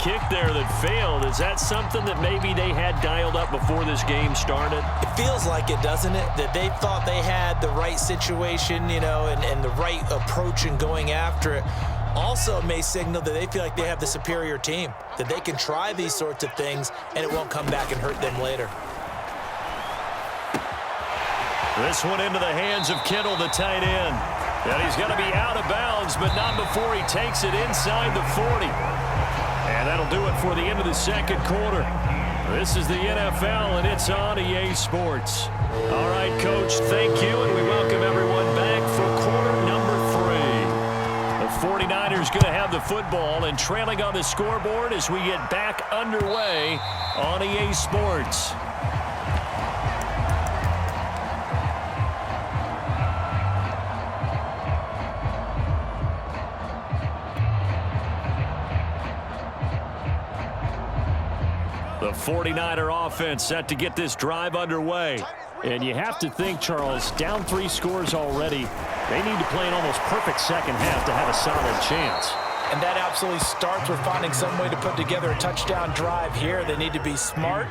kick there that failed. Is that something that maybe they had dialed up before this game started? It feels like it, doesn't it? That they thought they had the right situation, and the right approach in going after it. Also may signal that they feel like they have the superior team, that they can try these sorts of things and it won't come back and hurt them later. This one into the hands of Kittle, the tight end. And he's going to be out of bounds, but not before he takes it inside the 40. And that'll do it for the end of the second quarter. This is the NFL, and it's on EA Sports. All right, Coach, thank you, and we welcome everyone back for quarter number 3. The 49ers going to have the football and trailing on the scoreboard as we get back underway on EA Sports. The 49er offense set to get this drive underway. And you have to think, Charles, down 3 scores already. They need to play an almost perfect second half to have a solid chance. And that absolutely starts with finding some way to put together a touchdown drive here. They need to be smart,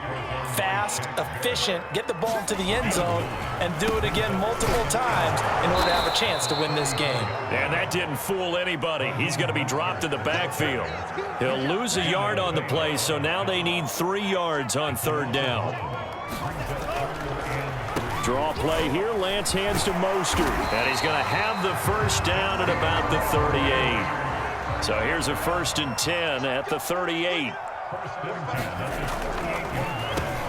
fast, efficient, get the ball into the end zone, and do it again multiple times in order to have a chance to win this game. And that didn't fool anybody. He's going to be dropped in the backfield. He'll lose a yard on the play, so now they need 3 yards on third down. Draw play here. Lance hands to Mostert. And he's going to have the first down at about the 38. So here's a 1st and 10 at the 38.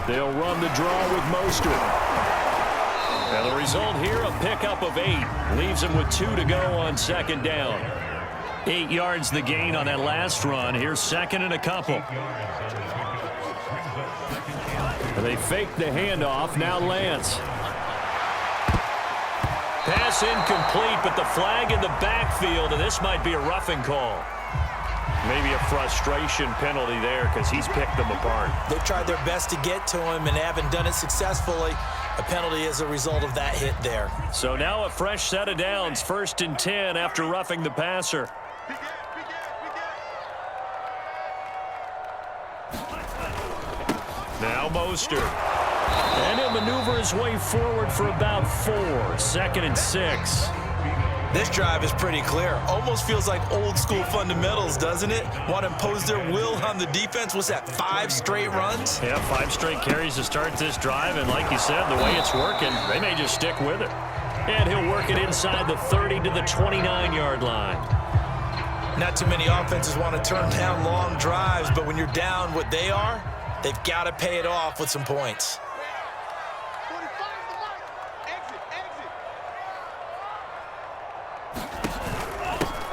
They'll run the draw with Mostert. Now the result here, a pickup of 8. Leaves him with 2 to go on second down. 8 yards the gain on that last run. Here's 2nd and a couple. They fake the handoff. Now Lance. Pass incomplete, but the flag in the backfield, and this might be a roughing call. Maybe a frustration penalty there because he's picked them apart. They've tried their best to get to him and haven't done it successfully. A penalty is a result of that hit there. So now a fresh set of downs, 1st and 10 after roughing the passer. Now Mostert. And he'll maneuver his way forward for about 4. 2nd and 6. This drive is pretty clear. Almost feels like old school fundamentals, doesn't it? Want to impose their will on the defense. What's that, 5 straight runs? Yeah, 5 straight carries to start this drive. And like you said, the way it's working, they may just stick with it. And he'll work it inside the 30 to the 29-yard line. Not too many offenses want to turn down long drives, but when you're down what they are, they've got to pay it off with some points.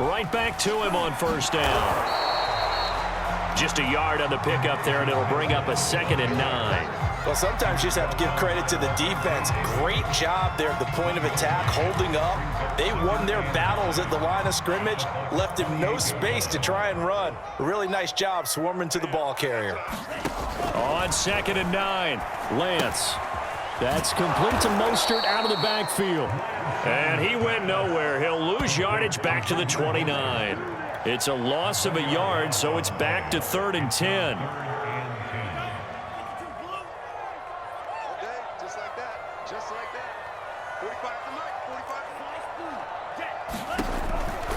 Right back to him on first down. Just a yard on the pickup there, and it'll bring up a 2nd and 9. Well, sometimes you just have to give credit to the defense. Great job there at the point of attack, holding up. They won their battles at the line of scrimmage, left him no space to try and run. A really nice job swarming to the ball carrier. On 2nd and 9, Lance. That's complete to Mostert out of the backfield. And he went nowhere. He'll lose yardage back to the 29. It's a loss of a yard, so it's back to 3rd and 10.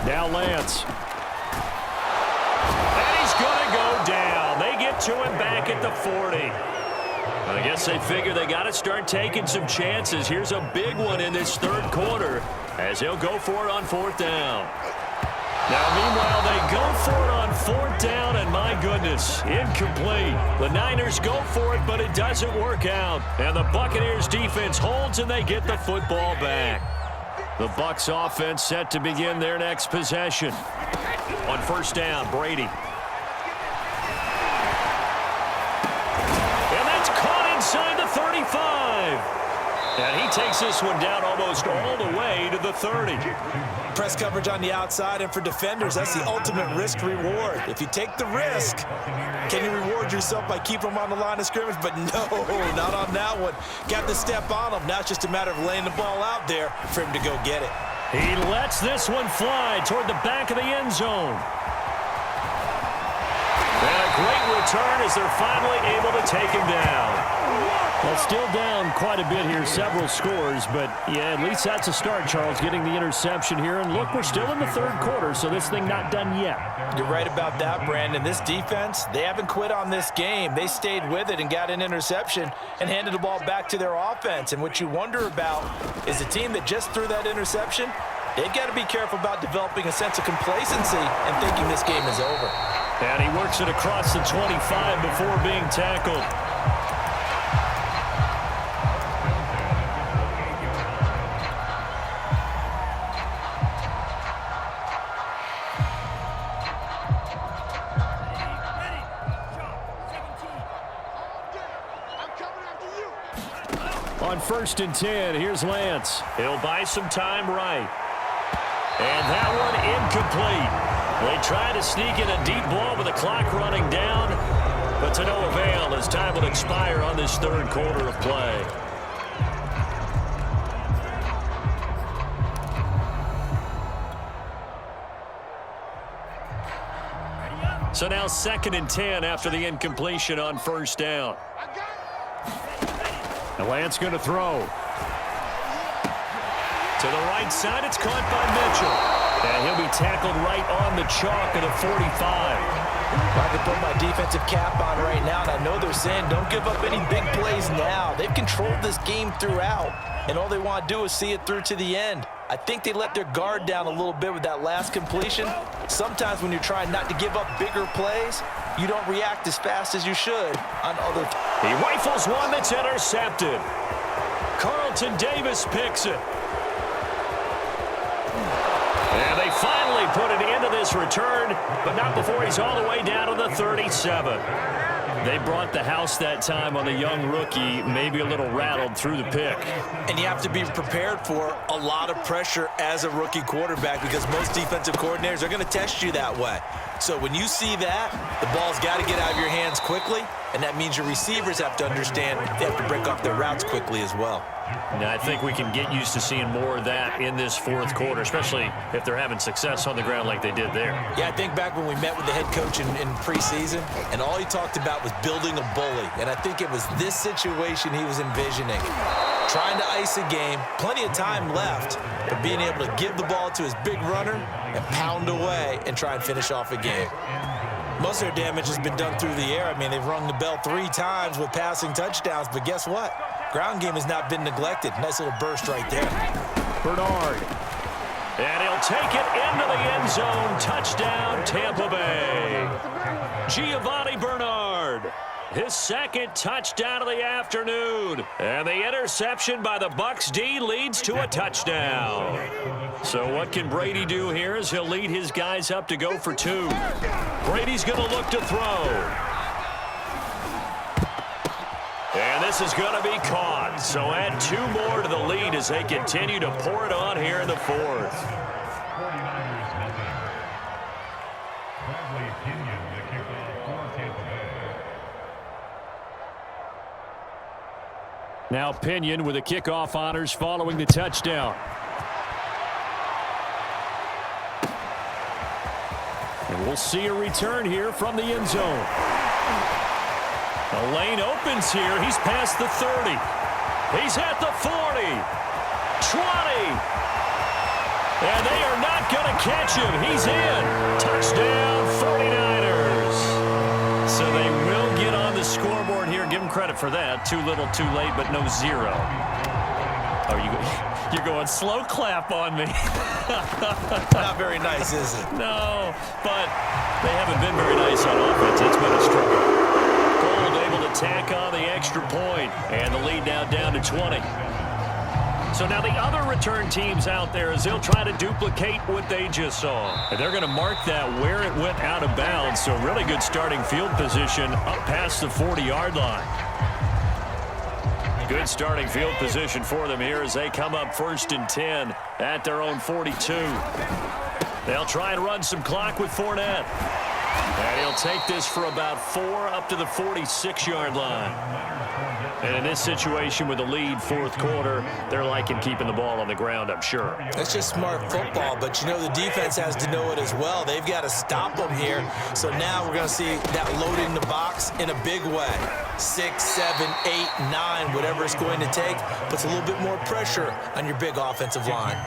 Now Lance. And he's going to go down. They get to him back at the 40. I guess they figure they got to start taking some chances. Here's a big one in this 3rd quarter as he'll go for it on 4th down. Now, meanwhile, they go for it on 4th down, and my goodness, incomplete. The Niners go for it, but it doesn't work out. And the Buccaneers defense holds, and they get the football back. The Bucs offense set to begin their next possession. On 1st down, Brady. Inside the 35. And he takes this one down almost all the way to the 30. Press coverage on the outside, and for defenders, that's the ultimate risk-reward. If you take the risk, can you reward yourself by keeping them on the line of scrimmage? But no, not on that one. Got to step on him. Now it's just a matter of laying the ball out there for him to go get it. He lets this one fly toward the back of the end zone. And a return as they're finally able to take him down. Well, still down quite a bit here, several scores, but yeah, at least that's a start, Charles, getting the interception here. And look, we're still in the third quarter, so this thing not done yet. You're right about that, Brandon. This defense, they haven't quit on this game. They stayed with it and got an interception and handed the ball back to their offense. And what you wonder about is the team that just threw that interception, they've got to be careful about developing a sense of complacency and thinking this game is over. And he works it across the 25 before being tackled. On 1st and 10, here's Lance. He'll buy some time right. And that one incomplete. They try to sneak in a deep ball with the clock running down, but to no avail as time will expire on this third quarter of play. So now 2nd and 10 after the incompletion on 1st down. And Lance going to throw. To the right side, it's caught by Mitchell. And he'll be tackled right on the chalk of the 45. I can put my defensive cap on right now, and I know they're saying don't give up any big plays now. They've controlled this game throughout, and all they want to do is see it through to the end. I think they let their guard down a little bit with that last completion. Sometimes when you're trying not to give up bigger plays, you don't react as fast as you should on other. He rifles one that's intercepted. Carlton Davis picks it. And they finally put an end to this return, but not before he's all the way down to the 37. They brought the house that time on the young rookie, maybe a little rattled through the pick. And you have to be prepared for a lot of pressure as a rookie quarterback because most defensive coordinators are going to test you that way. So when you see that, the ball's got to get out of your hands quickly, and that means your receivers have to understand they have to break off their routes quickly as well. Now, I think we can get used to seeing more of that in this fourth quarter, especially if they're having success on the ground like they did there. Yeah, I think back when we met with the head coach in preseason, and all he talked about was building a bully. And I think it was this situation he was envisioning. Trying to ice a game, plenty of time left, but being able to give the ball to his big runner and pound away and try and finish off a game. Most of their damage has been done through the air. I mean, they've rung the bell 3 times with passing touchdowns, but guess what? Ground game has not been neglected. Nice little burst right there. Bernard. And he'll take it into the end zone. Touchdown, Tampa Bay. Giovanni Bernard. His 2nd touchdown of the afternoon. And the interception by the Bucs D leads to a touchdown. So what can Brady do here as he'll lead his guys up to go for 2. Brady's going to look to throw. And this is going to be caught. So add 2 more to the lead as they continue to pour it on here in the 4th. Now Pinion with the kickoff honors following the touchdown. And we'll see a return here from the end zone. The lane opens here. He's past the 30. He's at the 40. 20. And they are not going to catch him. He's in. Touchdown, 49ers. So they will get on the scoreboard here. Give them credit for that. Too little, too late, but no 0. You're going slow clap on me. Not very nice, is it? No, but they haven't been very nice on offense. It's been a struggle. Gold able to tack on the extra point, and the lead now down to 20. So now the other return teams out there as they'll try to duplicate what they just saw. And they're going to mark that where it went out of bounds. So really good starting field position up past the 40-yard line. Good starting field position for them here as they come up 1st and 10 at their own 42. They'll try and run some clock with Fournette. And he'll take this for about 4 up to the 46-yard line. And in this situation with the lead, fourth quarter, they're liking keeping the ball on the ground, I'm sure. That's just smart football, but you know the defense has to know it as well. They've got to stop them here. So now we're going to see that loading the box in a big way. 6, 7, 8, 9, whatever it's going to take, puts a little bit more pressure on your big offensive line.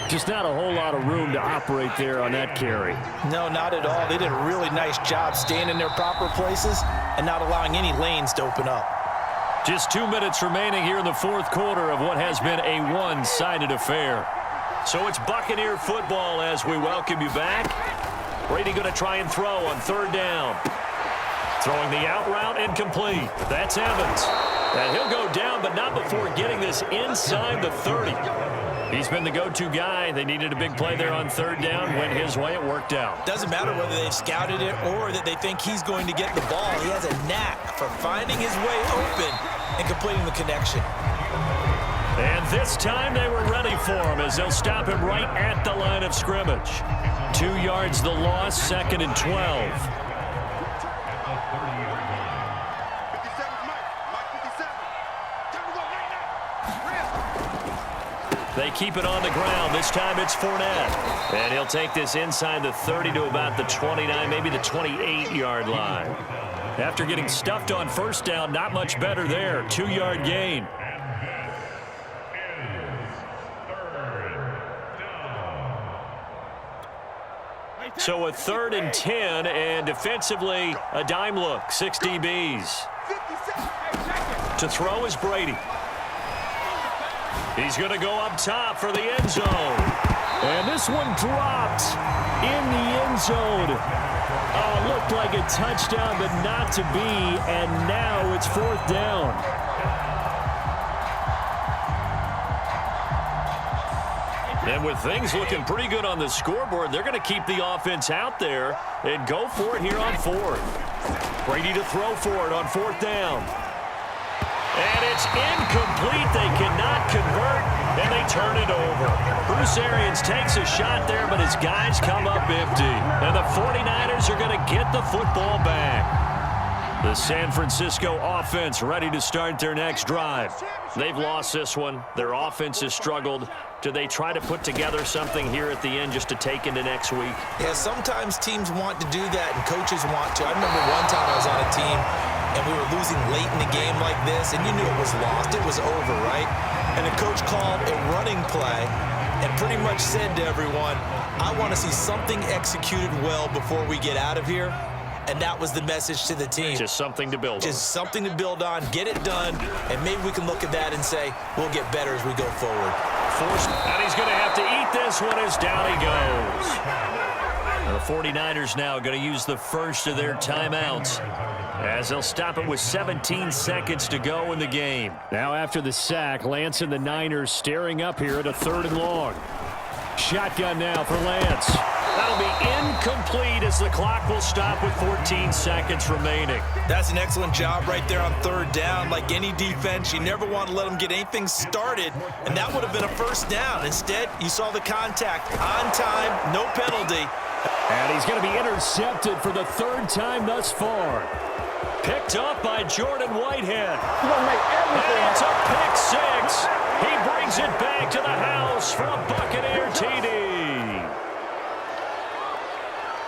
Just not a whole lot of room to operate there on that carry. No, not at all. They did a really nice job staying in their proper places and not allowing any lanes to open up. Just 2 minutes remaining here in the fourth quarter of what has been a one-sided affair. So it's Buccaneer football as we welcome you back. Brady going to try and throw on third down. Throwing the out route incomplete. That's Evans. And he'll go down, but not before getting this inside the 30. He's been the go-to guy. They needed a big play there on third down. Went his way. It worked out. Doesn't matter whether they've scouted it or that they think he's going to get the ball. He has a knack for finding his way open and completing the connection. And this time they were ready for him as they'll stop him right at the line of scrimmage. 2 yards the loss, 2nd and 12. They keep it on the ground. This time it's Fournette. And he'll take this inside the 30 to about the 29, maybe the 28-yard line. After getting stuffed on first down, not much better there. 2-yard gain. So a 3rd and 10, and defensively, a dime look. 6 DBs. To throw is Brady. He's going to go up top for the end zone. And this one dropped in the end zone. Oh, looked like a touchdown, but not to be. And now it's 4th down. And with things looking pretty good on the scoreboard, they're going to keep the offense out there and go for it here on 4th. Brady to throw for it on 4th down. And it's incomplete. They cannot convert, and they turn it over. Bruce Arians takes a shot there, but his guys come up empty. And the 49ers are going to get the football back. The San Francisco offense ready to start their next drive. They've lost this one. Their offense has struggled. Do they try to put together something here at the end just to take into next week? Yeah, sometimes teams want to do that, and coaches want to. I remember one time I was on a team, and we were losing late in the game like this, and you knew it was lost. It was over, right? And the coach called a running play and pretty much said to everyone, I want to see something executed well before we get out of here. And that was the message to the team. Just something to build on. Just something to build on, get it done, and maybe we can look at that and say, we'll get better as we go forward. And he's going to have to eat this one as down he goes. The 49ers now going to use the first of their timeouts as they'll stop it with 17 seconds to go in the game. Now after the sack, Lance and the Niners staring up here at a 3rd and long. Shotgun now for Lance. That'll be incomplete as the clock will stop with 14 seconds remaining. That's an excellent job right there on 3rd down. Like any defense, you never want to let them get anything started, and that would have been a 1st down. Instead, you saw the contact on time, no penalty. And he's going to be intercepted for the 3rd time thus far. Picked up by Jordan Whitehead. And it's a pick 6. He brings it back to the house for a Buccaneer TD.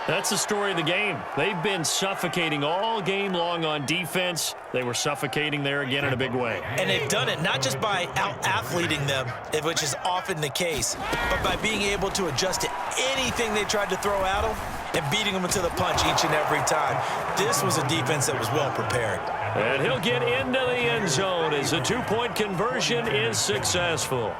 That's the story of the game. They've been suffocating all game long on defense. They were suffocating there again in a big way. And they've done it not just by out-athleting them, which is often the case, but by being able to adjust to anything they tried to throw at them and beating them into the punch each and every time. This was a defense that was well prepared. And he'll get into the end zone as the 2-point conversion is successful.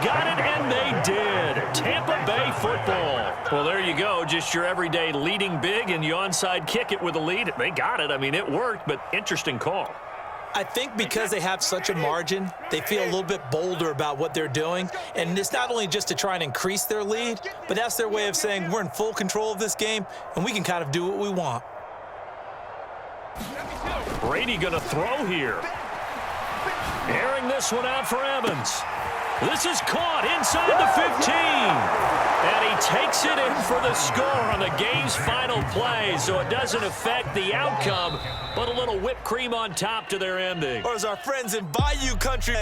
Got it, and they did. Tampa Bay football. Well, there you go. Just your everyday leading big, and you onside kick it with a lead. They got it. I mean, it worked, but interesting call. I think because they have such a margin, they feel a little bit bolder about what they're doing. And it's not only just to try and increase their lead, but that's their way of saying we're in full control of this game, and we can kind of do what we want. Brady going to throw here. bring this one out for Evans. This is caught inside the 15. And he takes it in for the score on the game's final play, so it doesn't affect the outcome, but a little whipped cream on top to their ending. Or as our friends in Bayou Country